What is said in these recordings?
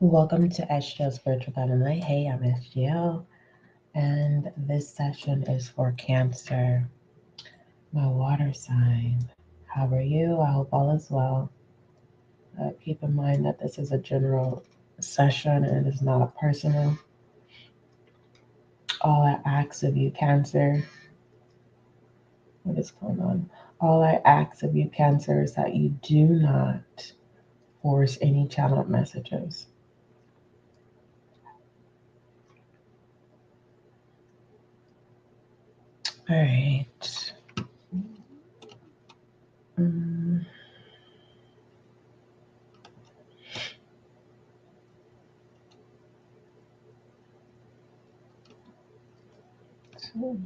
Welcome to SGL Spiritual Dynamite. Hey, I'm SGL, and this session is for Cancer, my water sign. How are you? I hope all is well. Keep in mind that this is a general session and it is not a personal. All I ask of you, Cancer, what is going on? All I ask of you, Cancer, is that you do not force any channeled messages. All right. Mm, so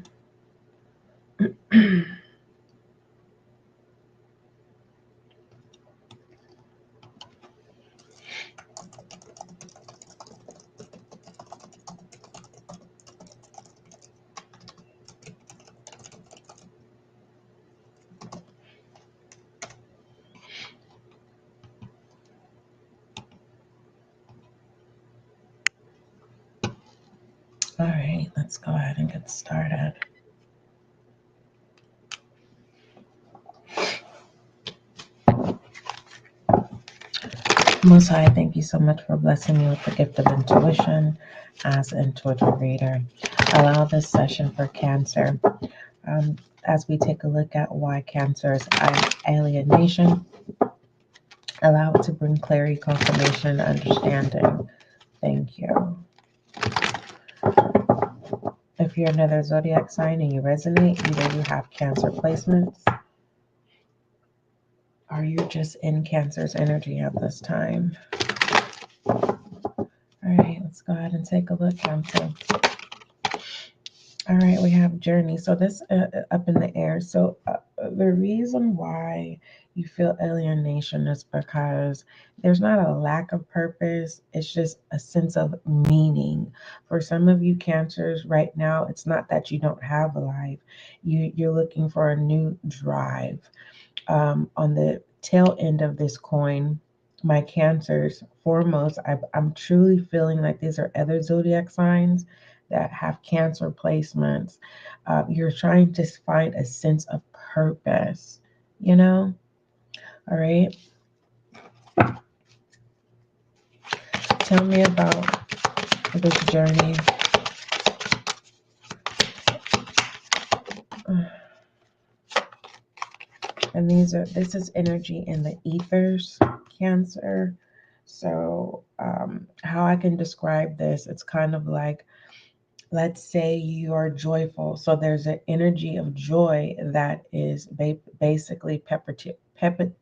All right, let's go ahead and get started. Most High, thank you so much for blessing me with the gift of intuition as an intuitive reader. Allow this session for Cancer as we take a look at why Cancer is alienation. Allow it to bring clarity, confirmation, and understanding. Thank you. If you're another zodiac sign and you resonate, either you have Cancer placements or you're just in Cancer's energy at this time. All right, let's go ahead and take a look, Cancer. All right, we have journey. So this up in the air. So the reason why you feel alienation is because there's not a lack of purpose. It's just a sense of meaning. For some of you Cancers right now, it's not that you don't have a life. You're looking for a new drive. On the tail end of this coin, my Cancers, foremost, I'm truly feeling like these are other zodiac signs that have Cancer placements. You're trying to find a sense of purpose, you know? All right. Tell me about this journey. And this is energy in the ethers, Cancer. So, how I can describe this, it's kind of like, let's say you are joyful. So there's an energy of joy that is basically puppeteering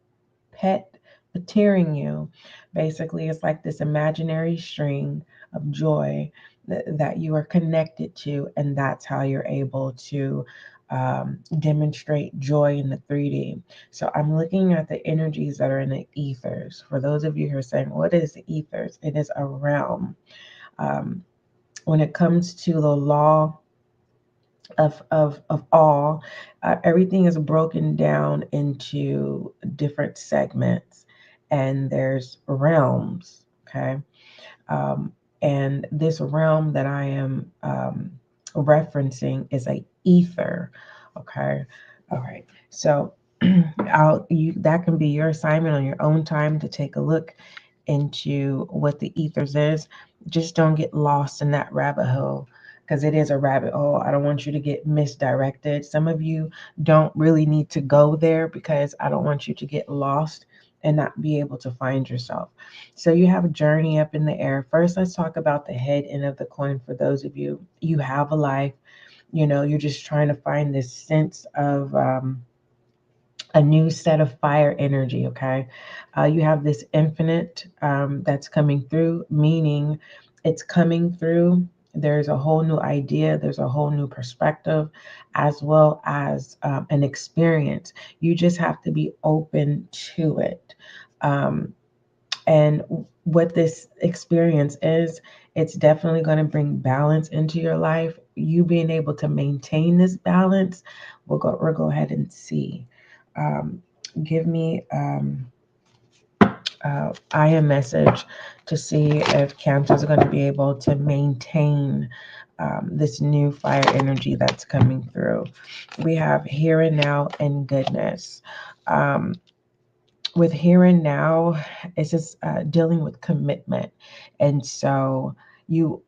you. Basically, it's like this imaginary string of joy that you are connected to, and that's how you're able to demonstrate joy in the 3D. So I'm looking at the energies that are in the ethers. For those of you who are saying, what is the ethers? It is a realm. When it comes to the law of all, everything is broken down into different segments, and there's realms. Okay. And this realm that I am referencing is a ether. Okay. All right. So that can be your assignment on your own time to take a look into what the ethers is. Just don't get lost in that rabbit hole, because it is a rabbit hole. I don't want you to get misdirected. Some of you don't really need to go there, because I don't want you to get lost and not be able to find yourself. So you have a journey up in the air. First, let's talk about the head end of the coin. For those of you, you have a life. You're just trying to find this sense of a new set of fire energy. Okay. You have this infinite that's coming through, meaning it's coming through. There's a whole new idea, there's a whole new perspective, as well as an experience. You just have to be open to it. And what this experience is, it's definitely going to bring balance into your life. You being able to maintain this balance, we'll go ahead and see. Um, give me I am message to see if Cancers are going to be able to maintain this new fire energy that's coming through. We have here and now and goodness. Um, with here and now, it's just dealing with commitment. And so you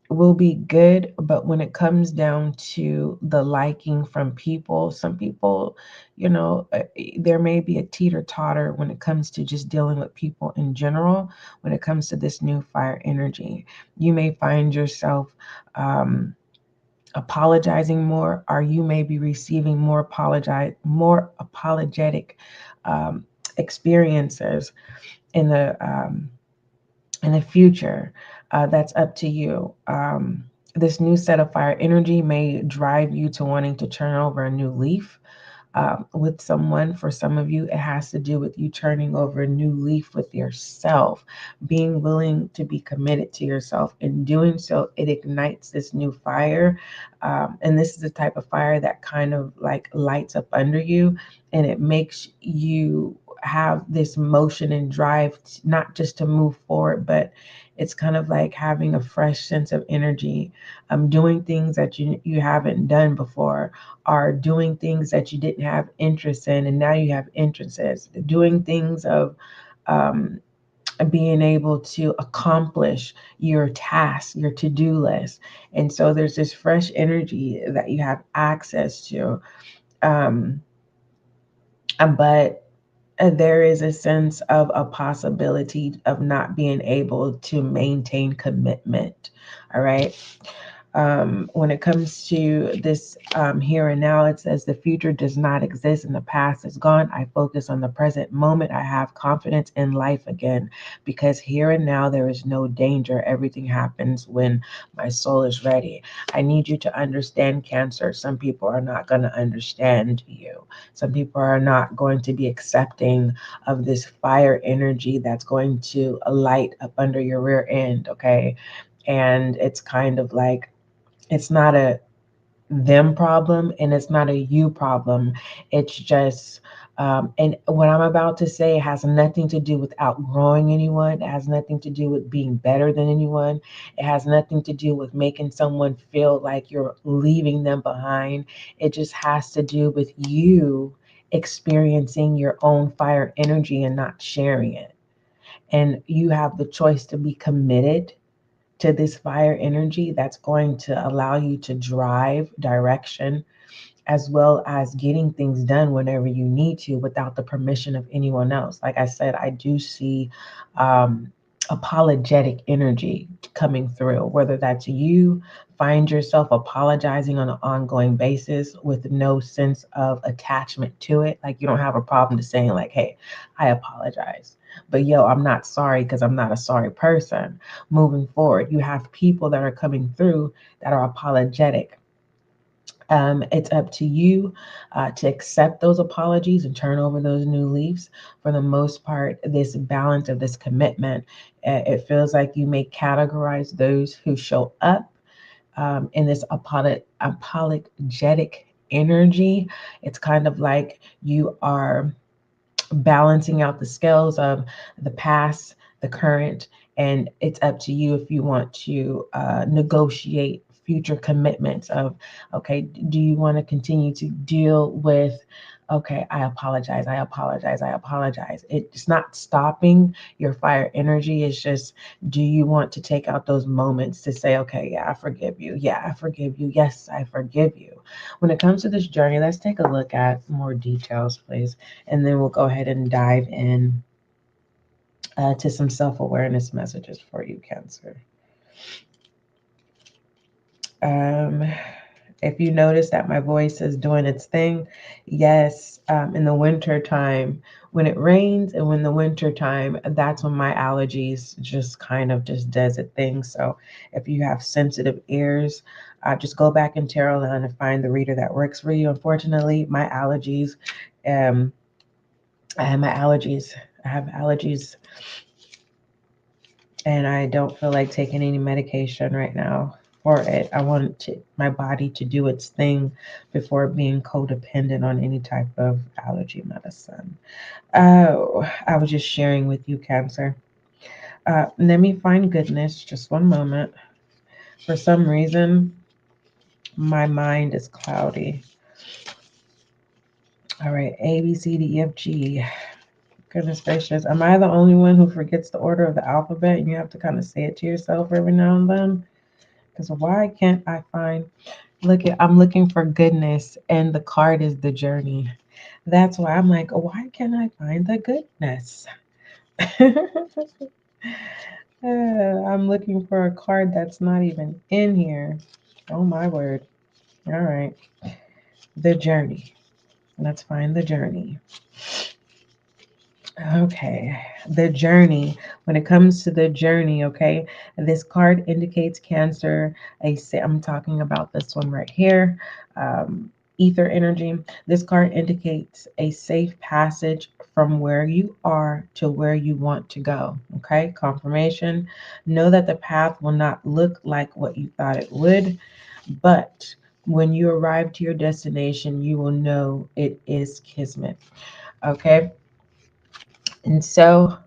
will be good, but when it comes down to the liking from people, some people, there may be a teeter-totter when it comes to just dealing with people in general. When it comes to this new fire energy, you may find yourself apologizing more, or you may be receiving more apologetic experiences in the future. That's up to you. This new set of fire energy may drive you to wanting to turn over a new leaf with someone. For some of you, it has to do with you turning over a new leaf with yourself, being willing to be committed to yourself. In doing so, it ignites this new fire. And this is the type of fire that kind of like lights up under you, and it makes you have this motion and drive, not just to move forward, but it's kind of like having a fresh sense of energy, doing things that you haven't done before, are doing things that you didn't have interest in, and now you have interests, doing things of being able to accomplish your task, your to-do list. And so there's this fresh energy that you have access to. Um, but there is a sense of a possibility of not being able to maintain commitment. All right. When it comes to this here and now, it says the future does not exist and the past is gone. I focus on the present moment. I have confidence in life again, because here and now there is no danger. Everything happens when my soul is ready. I need you to understand, Cancer. Some people are not going to understand you. Some people are not going to be accepting of this fire energy that's going to light up under your rear end. Okay. And it's kind of like, it's not a them problem and it's not a you problem. It's just, and what I'm about to say has nothing to do with outgrowing anyone. It has nothing to do with being better than anyone. It has nothing to do with making someone feel like you're leaving them behind. It just has to do with you experiencing your own fire energy and not sharing it. And you have the choice to be committed to this fire energy that's going to allow you to drive direction, as well as getting things done whenever you need to without the permission of anyone else. Like I said, I do see apologetic energy coming through, whether that's you find yourself apologizing on an ongoing basis with no sense of attachment to it. Like you don't have a problem to saying like, hey, I apologize, but yo, I'm not sorry because I'm not a sorry person. Moving forward, you have people that are coming through that are apologetic. It's up to you to accept those apologies and turn over those new leaves. For the most part, this balance of this commitment, it feels like you may categorize those who show up in this apologetic energy. It's kind of like you are balancing out the scales of the past, the current, and it's up to you if you want to negotiate future commitments of, okay, do you want to continue to deal with, okay, I apologize, I apologize, I apologize. It's not stopping your fire energy. It's just, do you want to take out those moments to say, okay, yeah, I forgive you. Yeah, I forgive you. Yes, I forgive you. When it comes to this journey, let's take a look at more details, please. And then we'll go ahead and dive in to some self-awareness messages for you, Cancer. Um, if you notice that my voice is doing its thing, yes, in the winter time, when it rains and when the winter time, that's when my allergies just kind of just does its thing. So if you have sensitive ears, just go back in tarot land and find the reader that works for you. Unfortunately, my allergies, um, I have my allergies. I have allergies, and I don't feel like taking any medication right now. for it. I want my body to do its thing before being codependent on any type of allergy medicine. Oh, I was just sharing with you, Cancer. Let me find goodness. Just one moment. For some reason, my mind is cloudy. All right, A, B, C, D, E, F, G. Goodness gracious. Am I the only one who forgets the order of the alphabet and you have to kind of say it to yourself every now and then? Because why can't I find, I'm looking for goodness and the card is the journey. That's why I'm like, why can't I find the goodness? I'm looking for a card that's not even in here. Oh my word. All right. The journey. Let's find the journey. Okay, the journey. When it comes to the journey, okay, this card indicates Cancer. I'm talking about this one right here. Ether energy. This card indicates a safe passage from where you are to where you want to go. Okay, confirmation. Know that the path will not look like what you thought it would, but when you arrive to your destination, you will know it is kismet. Okay. And so,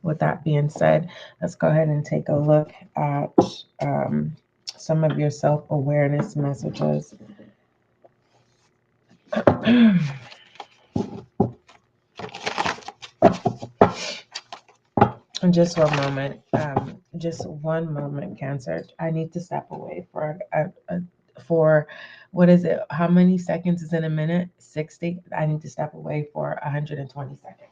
with that being said, let's go ahead and take a look at um, some of your self awareness messages. Just one moment. Just one moment, Cancer. I need to step away for what is it? How many seconds is in a minute? 60. I need to step away for 120 seconds.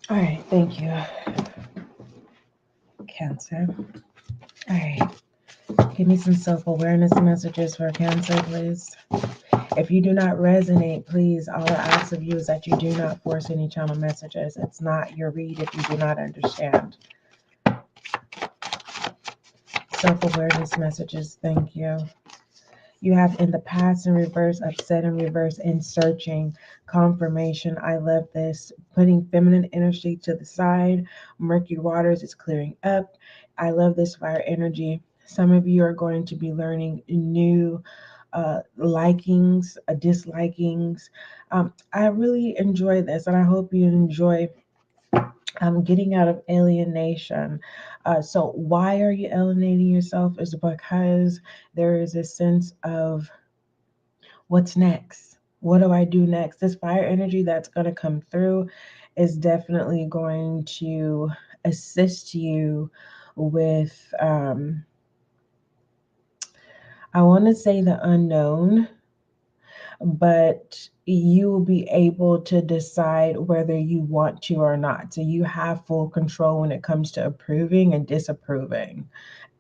All right, thank you, Cancer. All right, give me some self awareness messages for Cancer, please. If you do not resonate, please, all I ask of you is that you do not force any channel messages. It's not your read if you do not understand. Self-awareness messages, thank you. You have in the past in reverse, upset in reverse, and searching. Confirmation, I love this. Putting feminine energy to the side. Murky waters is clearing up. I love this fire energy. Some of you are going to be learning new likings, dislikings. I really enjoy this, and I hope you enjoy getting out of alienation. So why are you alienating yourself? Is because there is a sense of what's next? What do I do next? This fire energy that's going to come through is definitely going to assist you with, I want to say the unknown, but you will be able to decide whether you want to or not. So you have full control when it comes to approving and disapproving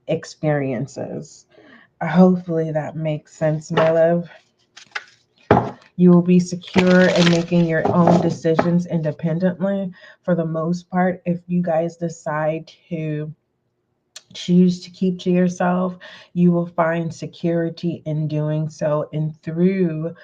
experiences. Hopefully that makes sense, my love. You will be secure in making your own decisions independently for the most part. If you guys decide to choose to keep to yourself, you will find security in doing so. And through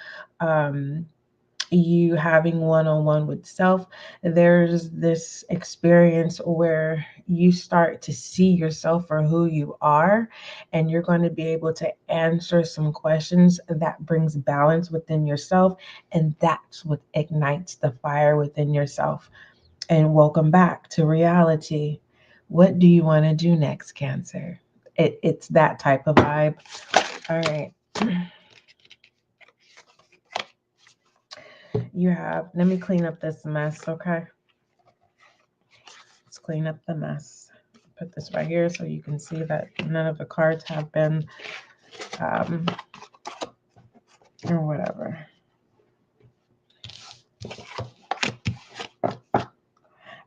you having one-on-one with self, there's this experience where you start to see yourself for who you are, and you're going to be able to answer some questions that brings balance within yourself, and that's what ignites the fire within yourself. And welcome back to reality. What do you want to do next, Cancer? It's that type of vibe. All right. You have, let me clean up this mess, okay? Let's clean up the mess. Put this right here so you can see that none of the cards have been, or whatever.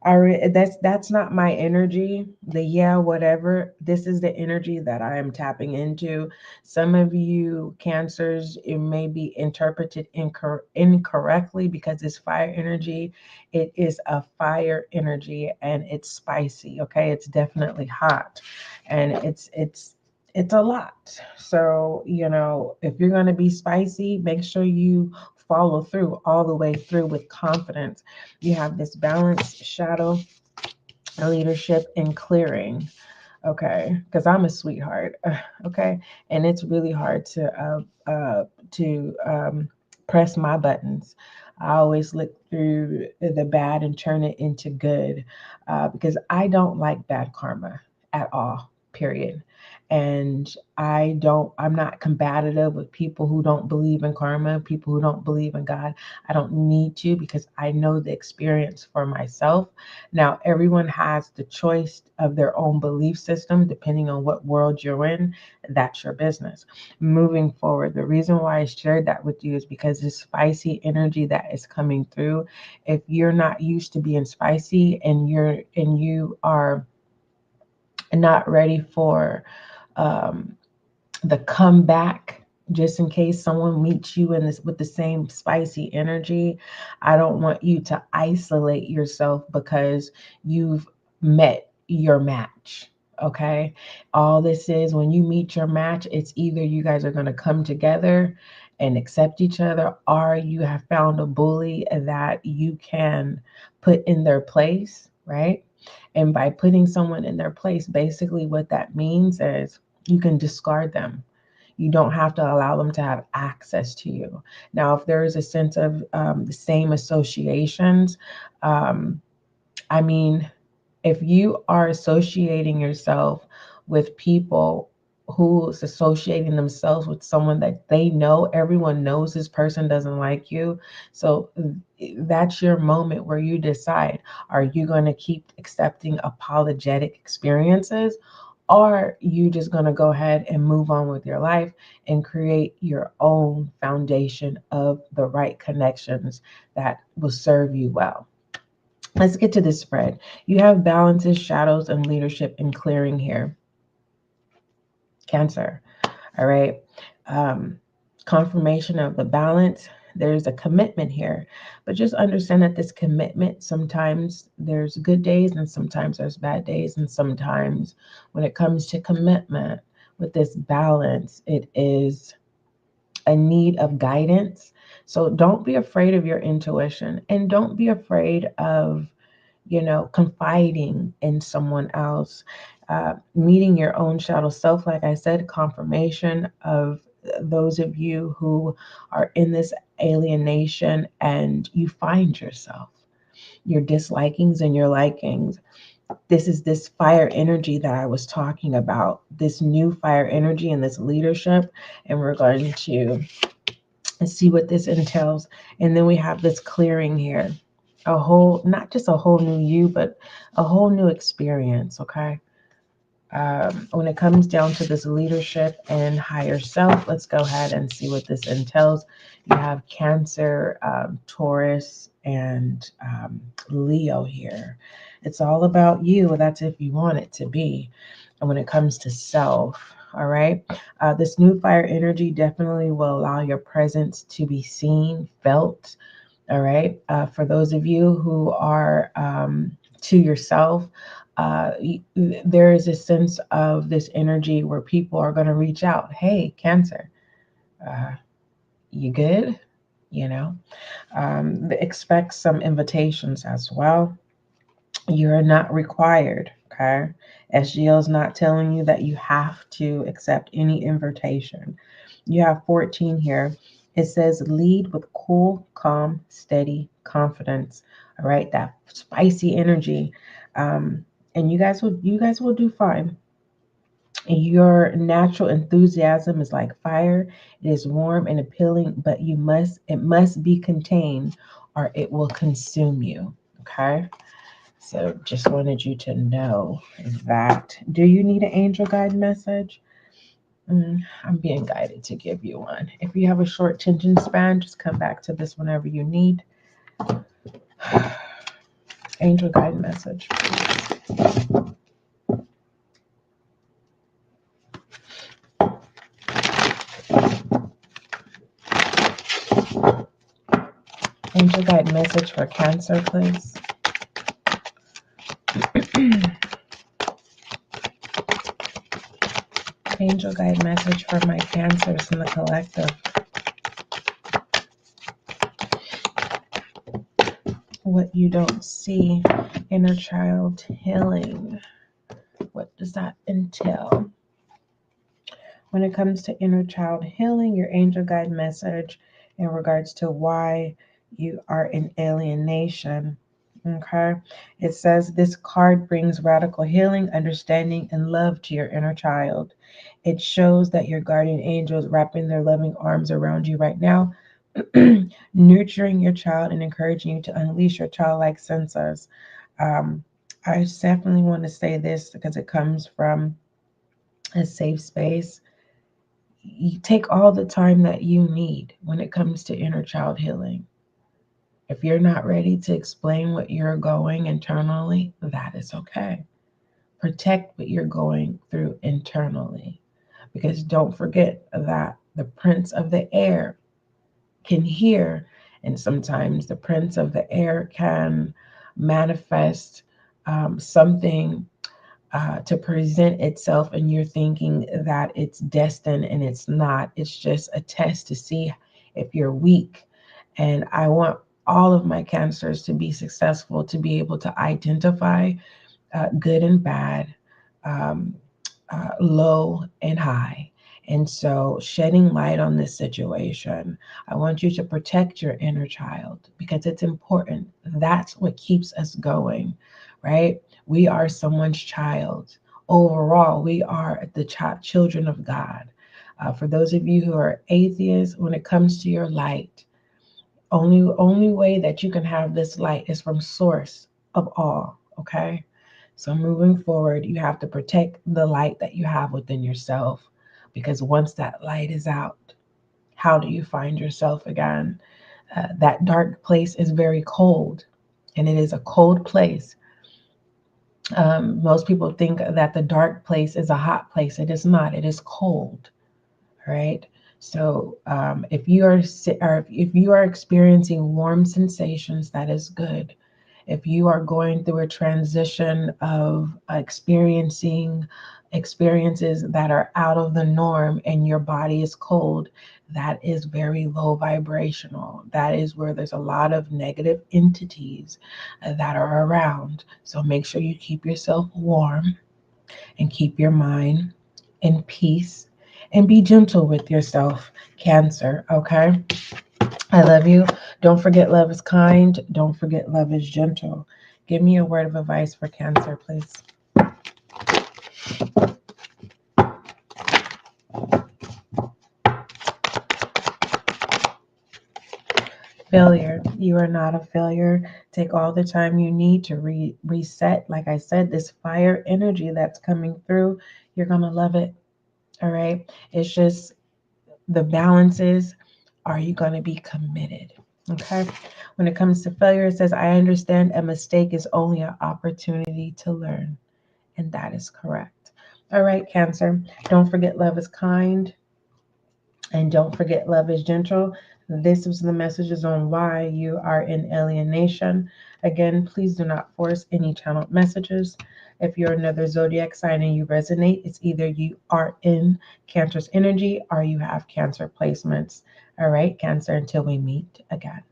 That's not my energy. Whatever. This is the energy that I am tapping into. Some of you Cancers, it may be interpreted incorrectly because it's fire energy. It is a fire energy and it's spicy. Okay, it's definitely hot, and it's a lot. So if you're gonna be spicy, make sure you follow through all the way through with confidence. You have this balanced shadow, leadership, and clearing. Okay, because I'm a sweetheart. Okay, and it's really hard to press my buttons. I always look through the bad and turn it into good, because I don't like bad karma at all. Period. And I'm not combative with people who don't believe in karma, people who don't believe in God. I don't need to, because I know the experience for myself. Now, everyone has the choice of their own belief system, depending on what world you're in. That's your business. Moving forward, the reason why I shared that with you is because this spicy energy that is coming through, if you're not used to being spicy and you are not ready for the comeback, just in case someone meets you in this with the same spicy energy, I don't want you to isolate yourself because you've met your match. Okay, all this is, when you meet your match, it's either you guys are going to come together and accept each other, or you have found a bully that you can put in their place, right? And by putting someone in their place, basically what that means is you can discard them. You don't have to allow them to have access to you. Now, if there is a sense of the same associations, um, I mean, if you are associating yourself with people who's associating themselves with someone that they know, everyone knows this person doesn't like you. So that's your moment where you decide, are you going to keep accepting apologetic experiences? Or are you just going to go ahead and move on with your life and create your own foundation of the right connections that will serve you well? Let's get to this spread. You have balances, shadows, and leadership and clearing here. Cancer. All right. Confirmation of the balance. There's a commitment here, but just understand that this commitment, sometimes there's good days and sometimes there's bad days. And sometimes when it comes to commitment with this balance, it is a need of guidance. So don't be afraid of your intuition, and don't be afraid of confiding in someone else, meeting your own shadow self. Like I said, confirmation of those of you who are in this alienation and you find yourself, your dislikings and your likings. This is this fire energy that I was talking about, this new fire energy and this leadership. And we're going to see what this entails. And then we have this clearing here, a whole, not just a whole new you, but a whole new experience. Okay. When it comes down to this leadership and higher self, let's go ahead and see what this entails. You have Cancer, Taurus, and Leo here. It's all about you. That's if you want it to be. And when it comes to self, all right, this new fire energy definitely will allow your presence to be seen, felt. All right. For those of you who are to yourself. There is a sense of this energy where people are going to reach out. Hey, Cancer, uh, you good? You know, expect some invitations as well. You're not required, okay? SGL is not telling you that you have to accept any invitation. You have 14 here. It says lead with cool, calm, steady confidence. All right, that spicy energy. And you guys will do fine. Your natural enthusiasm is like fire. It is warm and appealing, but it must be contained or it will consume you. Okay? So just wanted you to know that. Do you need an angel guide message? I'm being guided to give you one. If you have a short attention span, just come back to this whenever you need. Angel guide message. Angel guide message for Cancer, please. Angel guide message for my Cancers in the collective. What you don't see, inner child healing. What does that entail? When it comes to inner child healing, your angel guide message in regards to why you are in alienation. Okay. It says this card brings radical healing, understanding, and love to your inner child. It shows that your guardian angel is wrapping their loving arms around you right now, nurturing your child and encouraging you to unleash your childlike senses. I definitely want to say this because it comes from a safe space. You take all the time that you need when it comes to inner child healing. If you're not ready to explain what you're going internally, that is okay. Protect what you're going through internally. Because don't forget that the prince of the air can hear, and sometimes the prince of the air can manifest something to present itself, and you're thinking that it's destined, and it's not. It's just a test to see if you're weak. And I want all of my Cancers to be successful, to be able to identify good and bad, um, low and high. And so, shedding light on this situation, I want you to protect your inner child because it's important. That's what keeps us going, right? We are someone's child. Overall, we are the children of God. For those of you who are atheists, when it comes to your light, only way that you can have this light is from source of all. Okay, so moving forward, you have to protect the light that you have within yourself, because once that light is out, how do you find yourself again? That dark place is very cold, and it is a cold place. Most people think that the dark place is a hot place. It is not. It is cold, right? So if you are experiencing warm sensations, that is good. If you are going through a transition of experiencing experiences that are out of the norm and your body is cold, that is very low vibrational. That is where there's a lot of negative entities that are around. So make sure you keep yourself warm and keep your mind in peace and be gentle with yourself, Cancer, okay? I love you. Don't forget love is kind. Don't forget love is gentle. Give me a word of advice for Cancer, please. Failure. You are not a failure. Take all the time you need to reset. Like I said, this fire energy that's coming through, you're going to love it. All right. It's just the balance is, are you going to be committed? Okay. When it comes to failure, it says, I understand a mistake is only an opportunity to learn. And that is correct. All right, Cancer. Don't forget love is kind. And don't forget, love is gentle. This was the messages on why you are in alienation. Again, please do not force any channeled messages. If you're another zodiac sign and you resonate, it's either you are in Cancer's energy or you have Cancer placements. All right, Cancer, until we meet again.